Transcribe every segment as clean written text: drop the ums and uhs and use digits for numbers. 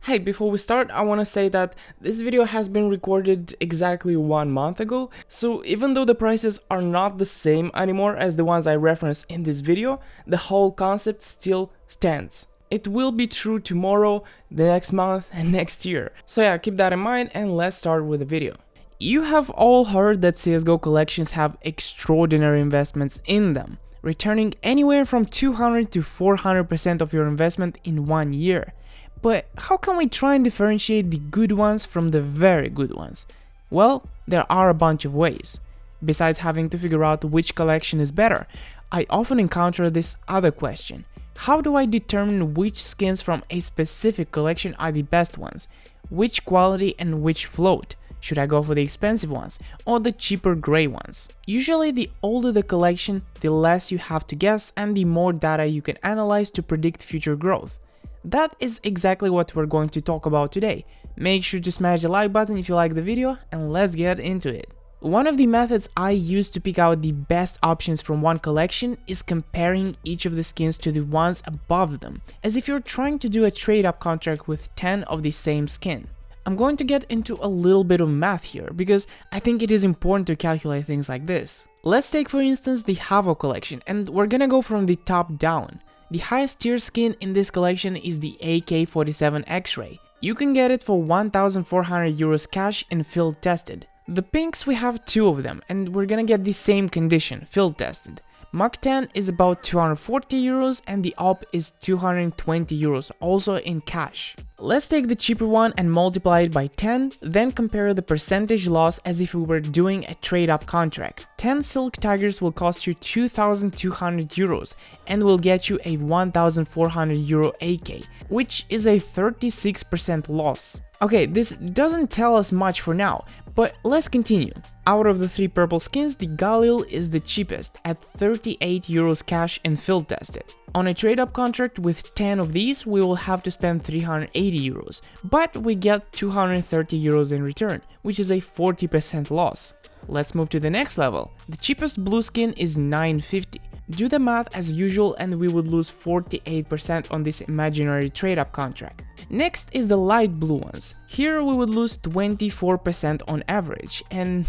Hey, before we start, I want to say that this video has been recorded exactly 1 month ago, so even though the prices are not the same anymore as the ones I referenced in this video, the whole concept still stands. It will be true tomorrow, the next month, and next year. So yeah, keep that in mind and let's start with the video. You have all heard that CSGO collections have extraordinary investments in them, returning anywhere from 200 to 400% of your investment in 1 year. But how can we try and differentiate the good ones from the very good ones? Well, there are a bunch of ways. Besides having to figure out which collection is better, I often encounter this other question. How do I determine which skins from a specific collection are the best ones? Which quality and which float? Should I go for the expensive ones or the cheaper gray ones? Usually the older the collection, the less you have to guess and the more data you can analyze to predict future growth. That is exactly what we're going to talk about today. Make sure to smash the like button if you like the video and let's get into it. One of the methods I use to pick out the best options from one collection is comparing each of the skins to the ones above them, as if you're trying to do a trade-up contract with 10 of the same skin. I'm going to get into a little bit of math here, because I think it is important to calculate things like this. Let's take for instance the Havo collection, and we're gonna go from the top down. The highest tier skin in this collection is the AK-47 X-Ray. You can get it for 1,400 euros cash and field tested. The pinks, we have 2 of them and we're gonna get the same condition, field tested. Mach 10 is about 240 euros and the op is 220 euros, also in cash. Let's take the cheaper one and multiply it by 10, then compare the percentage loss as if we were doing a trade-up contract. 10 Silk Tigers will cost you 2,200 euros and will get you a 1,400 euro AK, which is a 36% loss. Okay, this doesn't tell us much for now, but let's continue. Out of the 3 purple skins, the Galil is the cheapest, at 38 euros cash and field tested. On a trade-up contract with 10 of these, we will have to spend 380 euros, but we get 230 euros in return, which is a 40% loss. Let's move to the next level. The cheapest blue skin is 950. Do the math as usual and we would lose 48% on this imaginary trade-up contract. Next is the light blue ones. Here we would lose 24% on average, and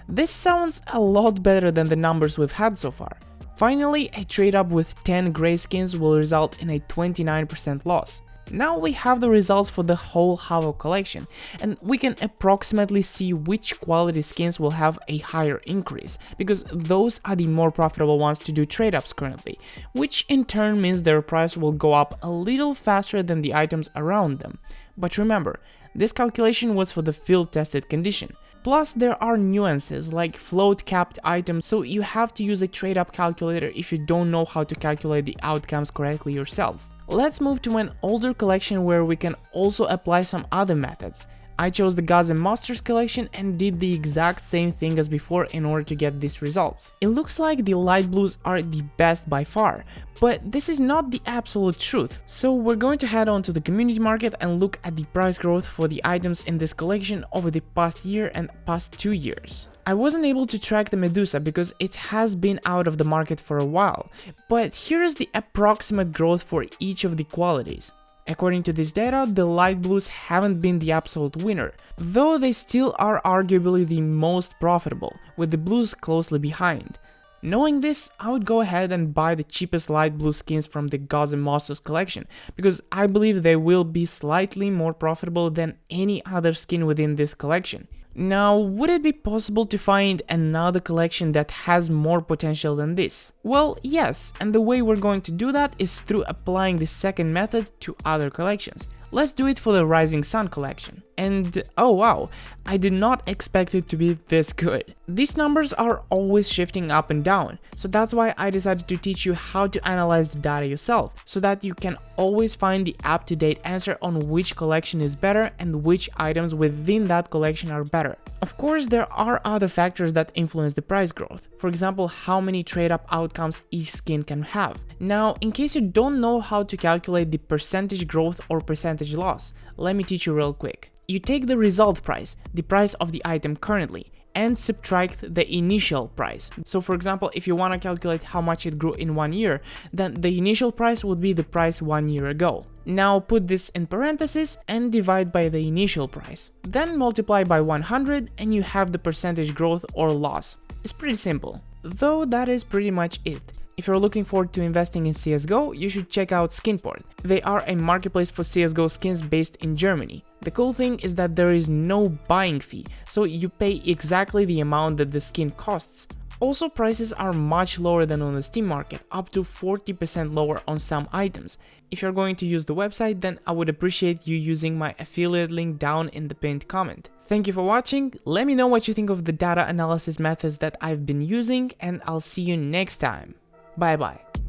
this sounds a lot better than the numbers we've had so far. Finally, a trade-up with 10 gray skins will result in a 29% loss. Now we have the results for the whole Havo collection, and we can approximately see which quality skins will have a higher increase, because those are the more profitable ones to do trade-ups currently, which in turn means their price will go up a little faster than the items around them. But remember, this calculation was for the field-tested condition. Plus, there are nuances like float-capped items, so you have to use a trade-up calculator if you don't know how to calculate the outcomes correctly yourself. Let's move to an older collection where we can also apply some other methods. I chose the Gods and Monsters collection and did the exact same thing as before in order to get these results. It looks like the light blues are the best by far, but this is not the absolute truth. So we're going to head on to the community market and look at the price growth for the items in this collection over the past year and past 2 years. I wasn't able to track the Medusa because it has been out of the market for a while, but here's the approximate growth for each of the qualities. According to this data, the light blues haven't been the absolute winner, though they still are arguably the most profitable, with the blues closely behind. Knowing this, I would go ahead and buy the cheapest light blue skins from the Gods and Monsters collection, because I believe they will be slightly more profitable than any other skin within this collection. Now, would it be possible to find another collection that has more potential than this? Well, yes, and the way we're going to do that is through applying the second method to other collections. Let's do it for the Rising Sun collection. And oh wow, I did not expect it to be this good. These numbers are always shifting up and down, so that's why I decided to teach you how to analyze the data yourself, so that you can always find the up-to-date answer on which collection is better and which items within that collection are better. Of course, there are other factors that influence the price growth, for example, how many trade-up outcomes each skin can have. Now, in case you don't know how to calculate the percentage growth or percentage loss, let me teach you real quick. You take the result price, the price of the item currently, and subtract the initial price. So for example, if you want to calculate how much it grew in 1 year, then the initial price would be the price 1 year ago. Now put this in parentheses and divide by the initial price. Then multiply by 100 and you have the percentage growth or loss. It's pretty simple. Though that is pretty much it. If you're looking forward to investing in CSGO, you should check out Skinport. They are a marketplace for CSGO skins based in Germany. The cool thing is that there is no buying fee, so you pay exactly the amount that the skin costs. Also, prices are much lower than on the Steam market, up to 40% lower on some items. If you're going to use the website, then I would appreciate you using my affiliate link down in the pinned comment. Thank you for watching, let me know what you think of the data analysis methods that I've been using, and I'll see you next time. Bye bye.